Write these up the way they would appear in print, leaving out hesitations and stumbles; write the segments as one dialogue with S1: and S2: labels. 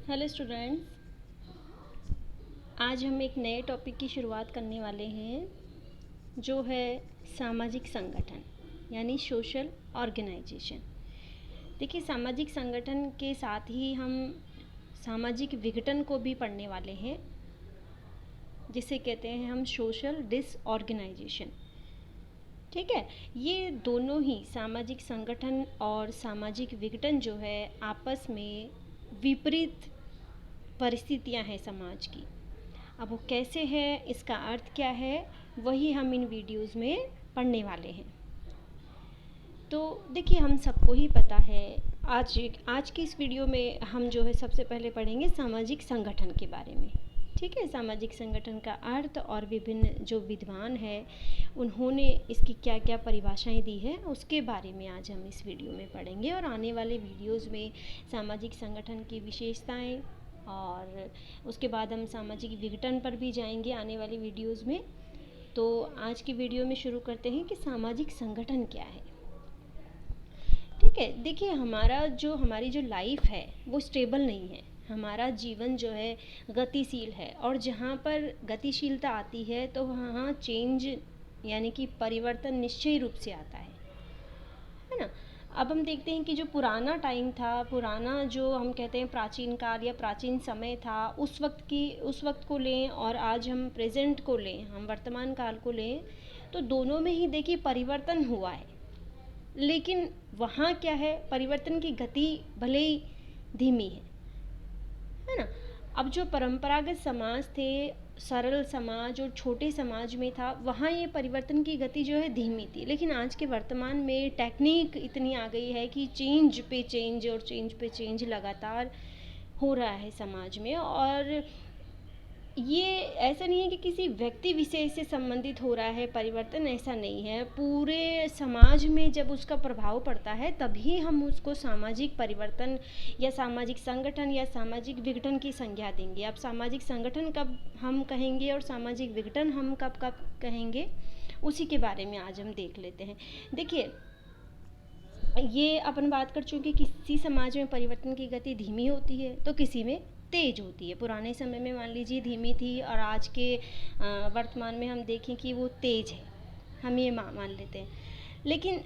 S1: Hello students, आज हम एक नए टॉपिक की शुरुआत करने वाले हैं जो है सामाजिक संगठन यानी सोशल ऑर्गेनाइजेशन। देखिए, सामाजिक संगठन के साथ ही हम सामाजिक विघटन को भी पढ़ने वाले हैं, जिसे कहते हैं हम सोशल डिसऑर्गेनाइजेशन। ठीक है, ये दोनों ही सामाजिक संगठन और सामाजिक विघटन जो है आपस में विपरीत परिस्थितियां हैं समाज की। अब वो कैसे है, इसका अर्थ क्या है, वही हम इन वीडियोस में पढ़ने वाले हैं। तो देखिए, हम सबको ही पता है, आज की इस वीडियो में हम जो है सबसे पहले पढ़ेंगे सामाजिक संगठन के बारे में। ठीक है, सामाजिक संगठन का अर्थ और विभिन्न जो विद्वान हैं उन्होंने इसकी क्या क्या परिभाषाएं दी है उसके बारे में आज हम इस वीडियो में पढ़ेंगे। और आने वाले वीडियोस में सामाजिक संगठन की विशेषताएं और उसके बाद हम सामाजिक विघटन पर भी जाएंगे आने वाली वीडियोस में। तो आज की वीडियो में शुरू करते हैं कि सामाजिक संगठन क्या है। ठीक है, देखिए, हमारी जो लाइफ है वो स्टेबल नहीं है। हमारा जीवन जो है गतिशील है, और जहाँ पर गतिशीलता आती है तो वहाँ चेंज यानी कि परिवर्तन निश्चय रूप से आता है ना। अब हम देखते हैं कि जो पुराना टाइम था, पुराना जो हम कहते हैं प्राचीन काल या प्राचीन समय था, उस वक्त को लें और आज हम प्रेजेंट को लें, हम वर्तमान काल को लें, तो दोनों में ही देखिए परिवर्तन हुआ है। लेकिन वहाँ क्या है, परिवर्तन की गति भले ही धीमी है ना। अब जो परंपरागत समाज थे, सरल समाज और छोटे समाज में था, वहाँ ये परिवर्तन की गति जो है धीमी थी। लेकिन आज के वर्तमान में टेक्निक इतनी आ गई है कि चेंज पे चेंज और चेंज पे चेंज लगातार हो रहा है समाज में। और ये ऐसा नहीं है कि किसी व्यक्ति विशेष से संबंधित हो रहा है परिवर्तन, ऐसा नहीं है। पूरे समाज में जब उसका प्रभाव पड़ता है तभी हम उसको सामाजिक परिवर्तन या सामाजिक संगठन या सामाजिक विघटन की संज्ञा देंगे। अब सामाजिक संगठन कब हम कहेंगे और सामाजिक विघटन हम कब कहेंगे, उसी के बारे में आज हम देख लेते हैं। देखिए, ये अपन बात कर चुके, किसी समाज में परिवर्तन की गति धीमी होती है तो किसी में तेज होती है। पुराने समय में मान लीजिए धीमी थी और आज के वर्तमान में हम देखें कि वो तेज है, हम ये मान लेते हैं। लेकिन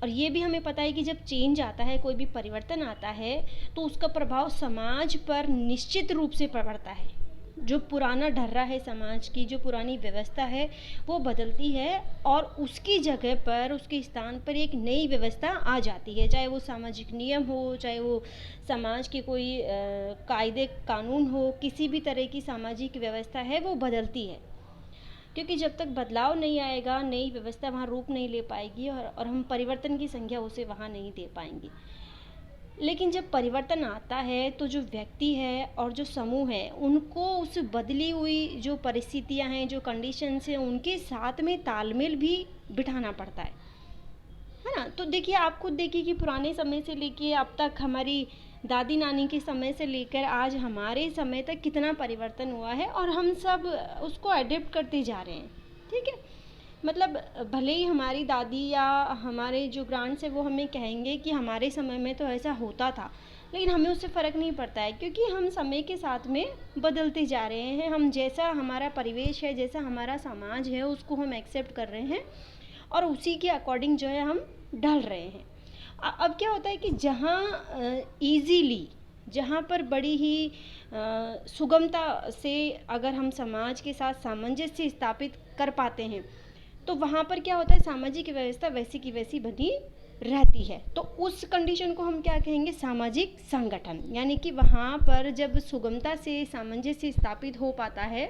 S1: और ये भी हमें पता है कि जब चेंज आता है, कोई भी परिवर्तन आता है, तो उसका प्रभाव समाज पर निश्चित रूप से पड़ता है। जो पुराना ढर्रा है समाज की, जो पुरानी व्यवस्था है वो बदलती है और उसकी जगह पर, उसके स्थान पर एक नई व्यवस्था आ जाती है। चाहे वो सामाजिक नियम हो, चाहे वो समाज के कोई कायदे कानून हो, किसी भी तरह की सामाजिक व्यवस्था है वो बदलती है। क्योंकि जब तक बदलाव नहीं आएगा, नई व्यवस्था वहाँ रूप नहीं ले पाएगी और हम परिवर्तन की संज्ञा उसे वहाँ नहीं दे पाएंगे। लेकिन जब परिवर्तन आता है तो जो व्यक्ति है और जो समूह है, उनको उस बदली हुई जो परिस्थितियां हैं, जो कंडीशंस हैं, उनके साथ में तालमेल भी बिठाना पड़ता है ना। तो देखिए, आप खुद देखिए कि पुराने समय से लेके अब तक, हमारी दादी नानी के समय से लेकर आज हमारे समय तक कितना परिवर्तन हुआ है और हम सब उसको अडेप्ट करते जा रहे हैं। ठीक है, मतलब भले ही हमारी दादी या हमारे जो ग्रांड्स है वो हमें कहेंगे कि हमारे समय में तो ऐसा होता था, लेकिन हमें उससे फ़र्क नहीं पड़ता है, क्योंकि हम समय के साथ में बदलते जा रहे हैं। हम जैसा हमारा परिवेश है, जैसा हमारा समाज है, उसको हम एक्सेप्ट कर रहे हैं और उसी के अकॉर्डिंग जो है हम ढल रहे हैं। अब क्या होता है कि जहाँ पर बड़ी ही सुगमता से अगर हम समाज के साथ सामंजस्य स्थापित कर पाते हैं, तो वहाँ पर क्या होता है, सामाजिक व्यवस्था वैसी की वैसी बनी रहती है। तो उस कंडीशन को हम क्या कहेंगे, सामाजिक संगठन। यानी कि वहाँ पर जब सुगमता से सामंजस्य स्थापित हो पाता है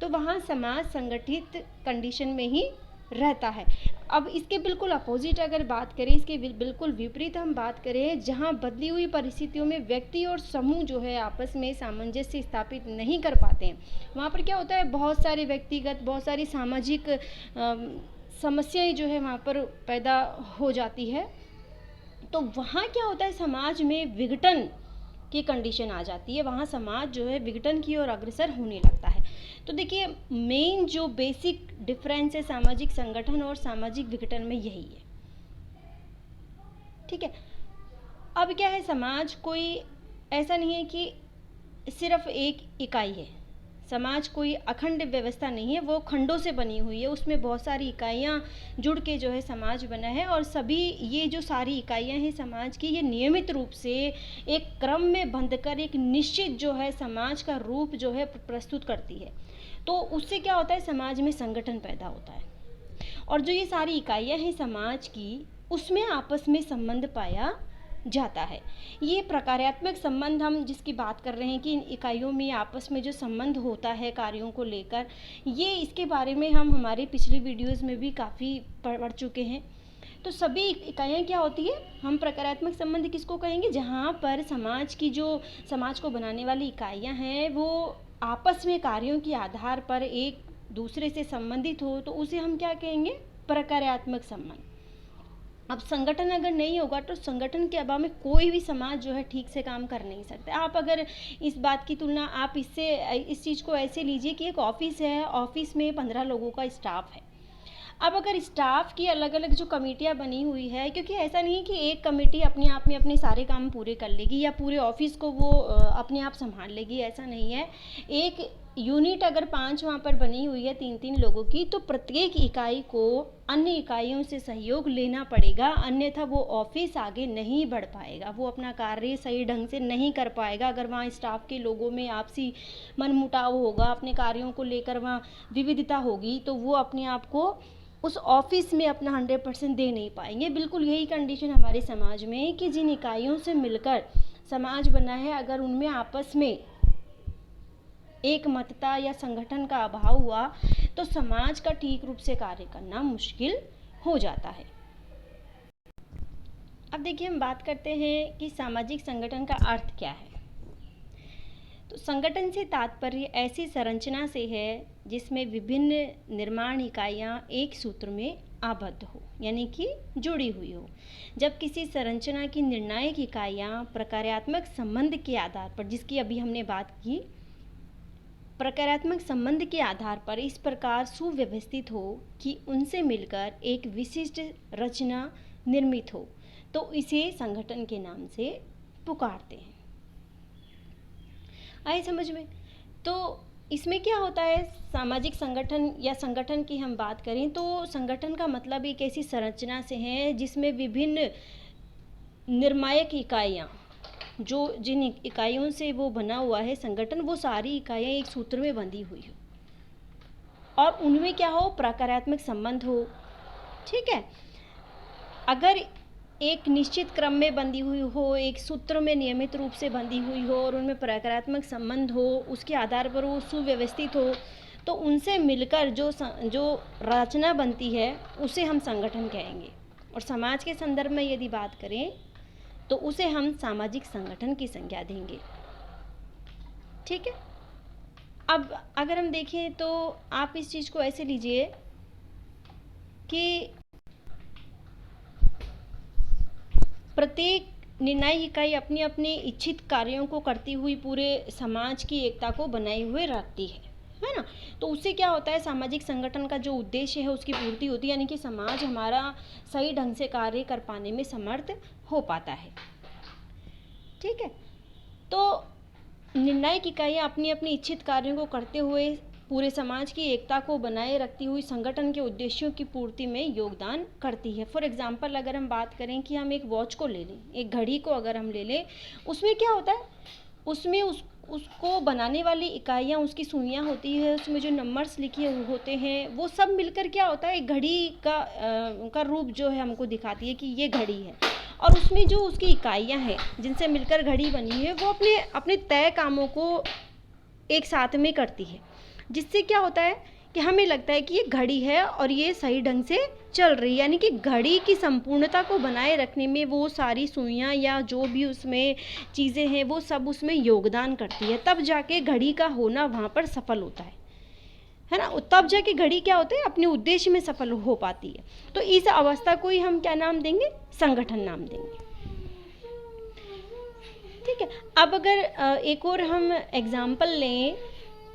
S1: तो वहाँ समाज संगठित कंडीशन में ही रहता है। अब इसके बिल्कुल अपोजिट अगर बात करें, इसके बिल्कुल विपरीत हम बात करें, जहाँ बदली हुई परिस्थितियों में व्यक्ति और समूह जो है आपस में सामंजस्य स्थापित नहीं कर पाते हैं, वहाँ पर क्या होता है, बहुत सारे व्यक्तिगत, बहुत सारी सामाजिक समस्याएं जो है वहाँ पर पैदा हो जाती है। तो वहाँ क्या होता है, समाज में विघटन की कंडीशन आ जाती है, वहाँ समाज जो है विघटन की ओर अग्रसर होने लगता है। तो देखिए, मेन जो बेसिक डिफरेंस है सामाजिक संगठन और सामाजिक विघटन में यही है। ठीक है, अब क्या है, समाज कोई ऐसा नहीं है कि सिर्फ एक इकाई है। समाज कोई अखंड व्यवस्था नहीं है, वो खंडों से बनी हुई है, उसमें बहुत सारी इकाइयाँ जुड़ के जो है समाज बना है। और सभी ये जो सारी इकाइयाँ हैं समाज की, ये नियमित रूप से एक क्रम में बंधकर एक निश्चित जो है समाज का रूप जो है प्रस्तुत करती है। तो उससे क्या होता है, समाज में संगठन पैदा होता है। और जो ये सारी इकाइयाँ हैं समाज की, उसमें आपस में संबंध पाया जाता है। ये प्रकार्यात्मक संबंध हम जिसकी बात कर रहे हैं कि इन इकाइयों में आपस में जो संबंध होता है कार्यों को लेकर, ये इसके बारे में हम हमारे पिछली वीडियोस में भी काफ़ी पढ़ चुके हैं। तो सभी इकाइयाँ क्या होती है, हम प्रकार्यात्मक संबंध किसको कहेंगे, जहाँ पर समाज की जो समाज को बनाने वाली इकाइयाँ हैं वो आपस में कार्यों के आधार पर एक दूसरे से संबंधित हो, तो उसे हम क्या कहेंगे, प्रकार्यात्मक संबंध। अब संगठन अगर नहीं होगा तो संगठन के अभाव में कोई भी समाज जो है ठीक से काम कर नहीं सकता। आप अगर इस बात की तुलना आप इस चीज़ को ऐसे लीजिए कि एक ऑफिस है, ऑफिस में 15 लोगों का स्टाफ है। अब अगर स्टाफ की अलग अलग जो कमेटियाँ बनी हुई है, क्योंकि ऐसा नहीं है कि एक कमेटी अपने आप में अपने सारे काम पूरे कर लेगी या पूरे ऑफिस को वो अपने आप संभाल लेगी, ऐसा नहीं है। एक यूनिट अगर 5 वहाँ पर बनी हुई है 3-3 लोगों की, तो प्रत्येक इकाई को अन्य इकाइयों से सहयोग लेना पड़ेगा, अन्यथा वो ऑफिस आगे नहीं बढ़ पाएगा, वो अपना कार्य सही ढंग से नहीं कर पाएगा। अगर वहाँ स्टाफ के लोगों में आपसी मनमुटाव होगा, अपने कार्यों को लेकर वहाँ विविधता होगी, तो वो अपने आप को उस ऑफिस में अपना 100% दे नहीं पाएंगे। बिल्कुल यही कंडीशन हमारे समाज में है कि जिन इकाइयों से मिलकर समाज बना है, अगर उनमें आपस में एक मतता या संगठन का अभाव हुआ तो समाज का ठीक रूप से कार्य करना मुश्किल हो जाता है। अब देखिए, हम बात करते हैं कि सामाजिक संगठन का अर्थ क्या है। तो संगठन से तात्पर्य ऐसी संरचना से है जिसमें विभिन्न निर्माण इकाइयाँ एक सूत्र में आबद्ध हो, यानी कि जुड़ी हुई हो। जब किसी संरचना की निर्णायक इकाइयाँ प्रकार्यात्मक संबंध के आधार पर, जिसकी अभी हमने बात की, प्रकार्यात्मक संबंध के आधार पर इस प्रकार सुव्यवस्थित हो कि उनसे मिलकर एक विशिष्ट रचना निर्मित हो, तो इसे संगठन के नाम से पुकारते हैं। आए समझ में? तो इसमें क्या होता है, सामाजिक संगठन या संगठन की हम बात करें तो संगठन का मतलब एक ऐसी संरचना से है जिसमें विभिन्न निर्णायक इकाइयाँ, जो जिन इकाइयों से वो बना हुआ है संगठन, वो सारी इकाइयाँ एक सूत्र में बंधी हुई हो और उनमें क्या हो, प्रकार्यात्मक संबंध हो। ठीक है, अगर एक निश्चित क्रम में बंधी हुई हो, एक सूत्र में नियमित रूप से बंधी हुई हो और उनमें प्रकार्यात्मक संबंध हो, उसके आधार पर वो सुव्यवस्थित हो, तो उनसे मिलकर जो रचना बनती है उसे हम संगठन कहेंगे। और समाज के संदर्भ में यदि बात करें तो उसे हम सामाजिक संगठन की संज्ञा देंगे। ठीक है, अब अगर हम देखें तो आप इस चीज़ को ऐसे लीजिए कि प्रत्येक निर्णायक इकाई अपनी अपनी इच्छित कार्यों को करती हुई पूरे समाज की एकता को बनाए हुए रखती है ना। तो उससे क्या होता है, सामाजिक संगठन का जो उद्देश्य है उसकी पूर्ति होती है, यानी कि समाज हमारा सही ढंग से कार्य कर पाने में समर्थ हो पाता है। ठीक है, तो निर्णायक इकाइयाँ अपनी अपनी इच्छित कार्यों को करते हुए पूरे समाज की एकता को बनाए रखती हुई संगठन के उद्देश्यों की पूर्ति में योगदान करती है। फॉर एग्जांपल अगर हम बात करें कि हम एक वॉच को ले लें, एक घड़ी को अगर हम ले लें, उसमें क्या होता है, उसमें उसको बनाने वाली इकाइयाँ, उसकी सुइयाँ होती है, उसमें जो नंबर्स लिखे होते हैं, वो सब मिलकर क्या होता है, एक घड़ी का रूप जो है हमको दिखाती है कि ये घड़ी है। और उसमें जो उसकी इकाइयाँ हैं जिनसे मिलकर घड़ी बनी है, वो अपने तय कामों को एक साथ में करती है, जिससे क्या होता है कि हमें लगता है कि ये घड़ी है और ये सही ढंग से चल रही है। यानी कि घड़ी की संपूर्णता को बनाए रखने में वो सारी सुइयाँ या जो भी उसमें चीज़ें हैं वो सब उसमें योगदान करती है, तब जाके घड़ी का होना वहाँ पर सफल होता है ना। तब जाके घड़ी क्या होता है, अपने उद्देश्य में सफल हो पाती है। तो इस अवस्था को ही हम क्या नाम देंगे, संगठन नाम देंगे। ठीक है, अब अगर एक और हम एग्जाम्पल लें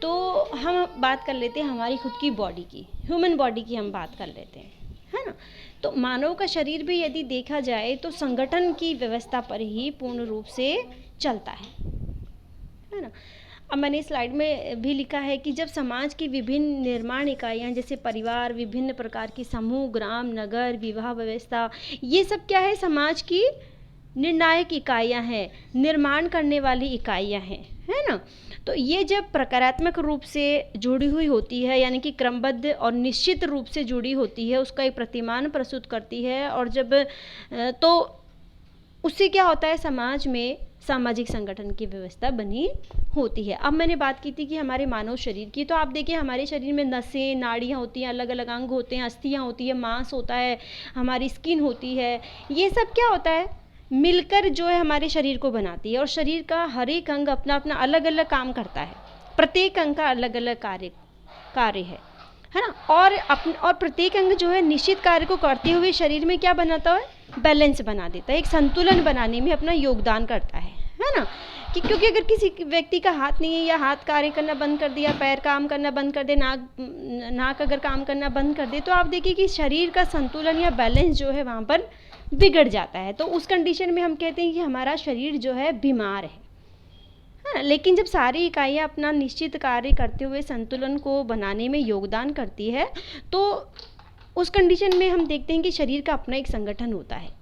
S1: तो हम बात कर लेते हैं हमारी खुद की बॉडी की, ह्यूमन बॉडी की हम बात कर लेते हैं, है ना। तो मानव का शरीर भी यदि देखा जाए तो संगठन की व्यवस्था पर ही पूर्ण रूप से चलता है ना। है ना। अब मैंने स्लाइड में भी लिखा है कि जब समाज की विभिन्न निर्माण इकाइयाँ जैसे परिवार, विभिन्न प्रकार की समूह, ग्राम, नगर, विवाह व्यवस्था, ये सब क्या है, समाज की निर्णायक इकाइयाँ हैं, निर्माण करने वाली इकाइयाँ हैं, है ना। तो ये जब प्रकारात्मक रूप से जुड़ी हुई होती है, यानी कि क्रमबद्ध और निश्चित रूप से जुड़ी होती है, उसका एक प्रतिमान प्रस्तुत करती है, और जब तो उससे क्या होता है, समाज में सामाजिक संगठन की व्यवस्था बनी होती है। अब मैंने बात की थी कि हमारे मानव शरीर की, तो आप देखिए हमारे शरीर में नसें, नाड़ियाँ होती हैं, अलग अलग अंग होते हैं, अस्थियाँ होती है, मांस होता है, हमारी स्किन होती है, ये सब क्या होता है, मिलकर जो है हमारे शरीर को बनाती है। और शरीर का हर एक अंग अपना अपना अलग अलग काम करता है, प्रत्येक अंग का अलग अलग कार्य है ना। और प्रत्येक अंग जो है निश्चित कार्य को करते हुए शरीर में क्या बनाता है, बैलेंस बना देता है, एक संतुलन बनाने में अपना योगदान करता है ना। कि क्योंकि अगर किसी व्यक्ति का हाथ नहीं है, या हाथ कार्य करना बंद कर दिया, पैर काम करना बंद कर दे, नाक अगर काम करना बंद कर दे, तो आप देखिए कि शरीर का संतुलन या बैलेंस जो है वहाँ पर बिगड़ जाता है। तो उस कंडीशन में हम कहते हैं कि हमारा शरीर जो है बीमार है ना। लेकिन जब सारी इकाइयाँ अपना निश्चित कार्य करते हुए संतुलन को बनाने में योगदान करती है, तो उस कंडीशन में हम देखते हैं कि शरीर का अपना एक संगठन होता है।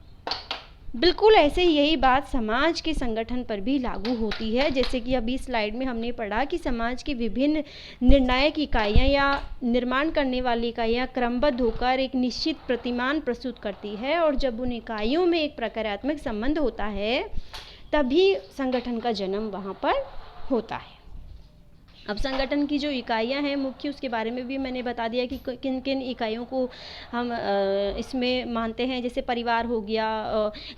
S1: बिल्कुल ऐसे ही यही बात समाज के संगठन पर भी लागू होती है। जैसे कि अभी स्लाइड में हमने पढ़ा कि समाज की विभिन्न निर्णायक इकाइयाँ या निर्माण करने वाली इकाइयाँ क्रमबद्ध होकर एक निश्चित प्रतिमान प्रस्तुत करती है, और जब उन इकाइयों में एक प्रकारात्मक संबंध होता है तभी संगठन का जन्म वहाँ पर होता है। अब संगठन की जो इकाइयाँ हैं मुख्य, उसके बारे में भी मैंने बता दिया कि किन किन इकाइयों को हम इसमें मानते हैं। जैसे परिवार हो गया,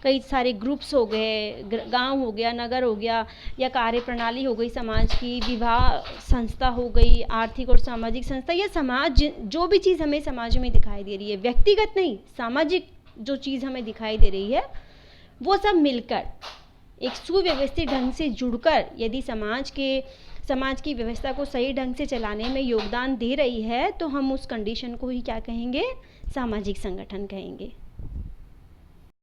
S1: कई सारे ग्रुप्स हो गए, गांव हो गया, नगर हो गया, या कार्य प्रणाली हो गई समाज की, विवाह संस्था हो गई, आर्थिक और सामाजिक संस्था, या समाज जो भी चीज़ हमें समाज में दिखाई दे रही है, व्यक्तिगत नहीं, सामाजिक जो चीज़ हमें दिखाई दे रही है, वो सब मिलकर एक सुव्यवस्थित ढंग से जुड़कर यदि समाज की व्यवस्था को सही ढंग से चलाने में योगदान दे रही है, तो हम उस कंडीशन को ही क्या कहेंगे, सामाजिक संगठन कहेंगे।